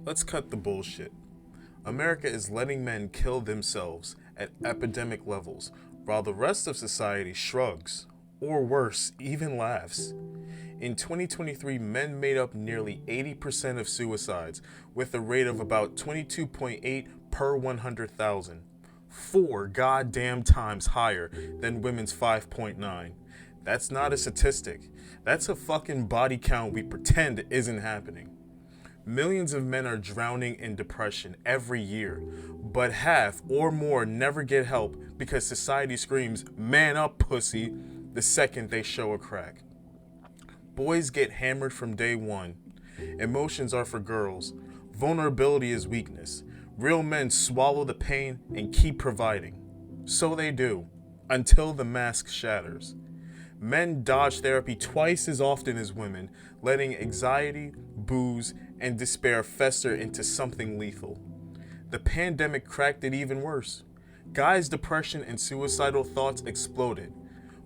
Let's cut the bullshit. America is letting men kill themselves at epidemic levels, while the rest of society shrugs, or worse, even laughs. In 2023, men made up nearly 80% of suicides, with a rate of about 22.8 per 100,000, four goddamn times higher than women's 5.9. That's not a statistic. That's a fucking body count we pretend isn't happening. Millions of men are drowning in depression every year, but half or more never get help because society screams, "Man up, pussy," the second they show a crack. Boys get hammered from day one. Emotions are for girls. Vulnerability is weakness. Real men swallow the pain and keep providing. So they do, until the mask shatters. Men dodge therapy twice as often as women, letting anxiety, booze, and despair fester into something lethal. The pandemic cracked it even worse. Guys' depression and suicidal thoughts exploded,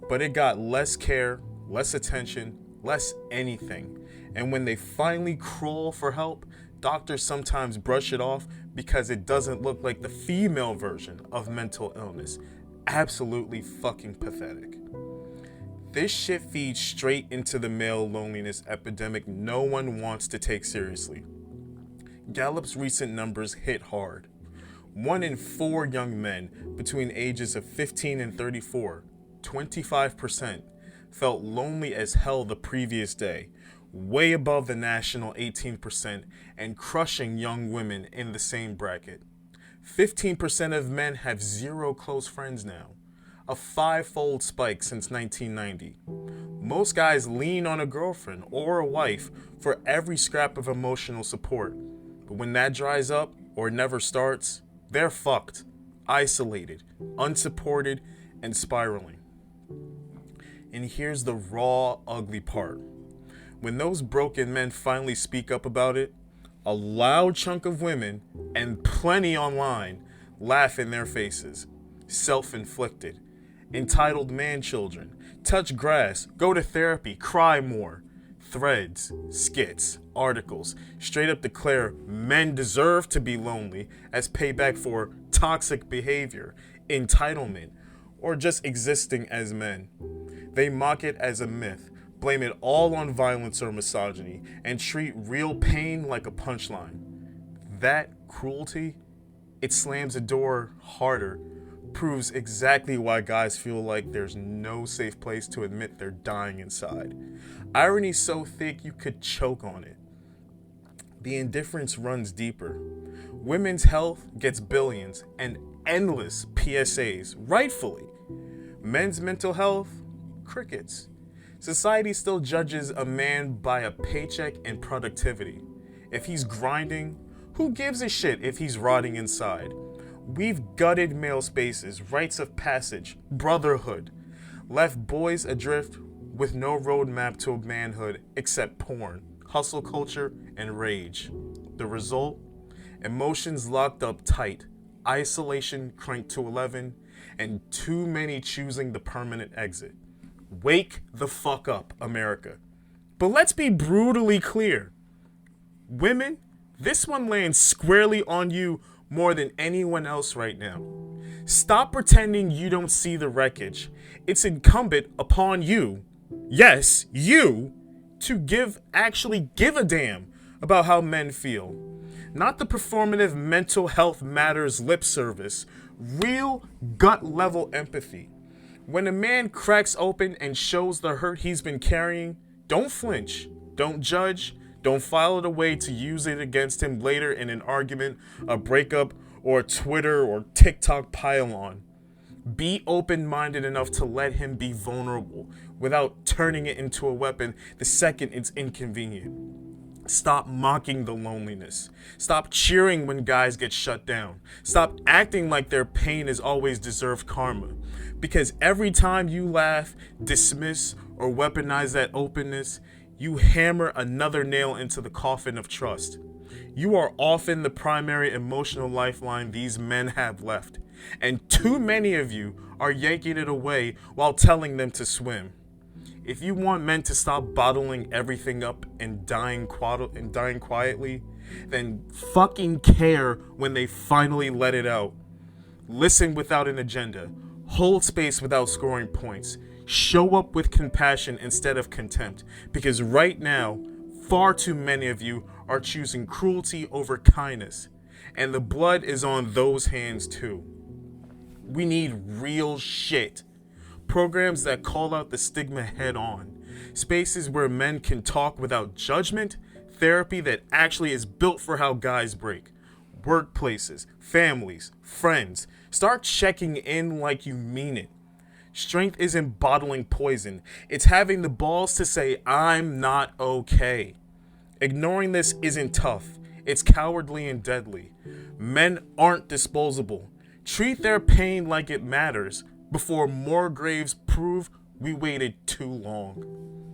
but it got less care, less attention, less anything. And when they finally crawl for help, doctors sometimes brush it off because it doesn't look like the female version of mental illness. Absolutely fucking pathetic. This shit feeds straight into the male loneliness epidemic no one wants to take seriously. Gallup's recent numbers hit hard. 1 in 4 young men between ages of 15 and 34, 25%, felt lonely as hell the previous day, way above the national 18% and crushing young women in the same bracket. 15% of men have zero close friends now, a 5-fold spike since 1990. Most guys lean on a girlfriend or a wife for every scrap of emotional support, but when that dries up or never starts, they're fucked, isolated, unsupported, and spiraling. And here's the raw, ugly part. When those broken men finally speak up about it, a loud chunk of women, and plenty online, laugh in their faces. Self-inflicted. Entitled man-children. Touch grass. Go to therapy. Cry more. Threads, skits, articles straight up declare men deserve to be lonely as payback for toxic behavior, entitlement, or just existing as men. They mock it as a myth, blame it all on violence or misogyny, and treat real pain like a punchline. That cruelty, it slams the door harder, proves exactly why guys feel like there's no safe place to admit they're dying inside. Irony's so thick you could choke on it. The indifference runs deeper. Women's health gets billions and endless PSAs, rightfully. Men's mental health, crickets. Society still judges a man by a paycheck and productivity. If he's grinding, who gives a shit if he's rotting inside? We've gutted male spaces, rites of passage, brotherhood, left boys adrift with no roadmap to manhood except porn, hustle culture, and rage. The result? Emotions locked up tight, isolation cranked to 11, and too many choosing the permanent exit. Wake the fuck up, America. But let's be brutally clear. Women, this one lands squarely on you more than anyone else right now. Stop pretending you don't see the wreckage. It's incumbent upon you, yes, you, to actually give a damn about how men feel. Not the performative mental health matters lip service, real gut level empathy. When a man cracks open and shows the hurt he's been carrying, don't flinch, don't judge, don't file it away to use it against him later in an argument, a breakup, or a Twitter or TikTok pile-on. Be open-minded enough to let him be vulnerable without turning it into a weapon the second it's inconvenient. Stop mocking the loneliness. Stop cheering when guys get shut down. Stop acting like their pain is always deserved karma. Because every time you laugh, dismiss, or weaponize that openness, you hammer another nail into the coffin of trust. You are often the primary emotional lifeline these men have left, and too many of you are yanking it away while telling them to swim. If you want men to stop bottling everything up and dying quietly, then fucking care when they finally let it out. Listen without an agenda. Hold space without scoring points. Show up with compassion instead of contempt. Because right now, far too many of you are choosing cruelty over kindness. And the blood is on those hands too. We need real shit. Programs that call out the stigma head on. Spaces where men can talk without judgment. Therapy that actually is built for how guys break. Workplaces, families, friends. Start checking in like you mean it. Strength isn't bottling poison. It's having the balls to say, I'm not okay. Ignoring this isn't tough. It's cowardly and deadly. Men aren't disposable. Treat their pain like it matters before more graves prove we waited too long.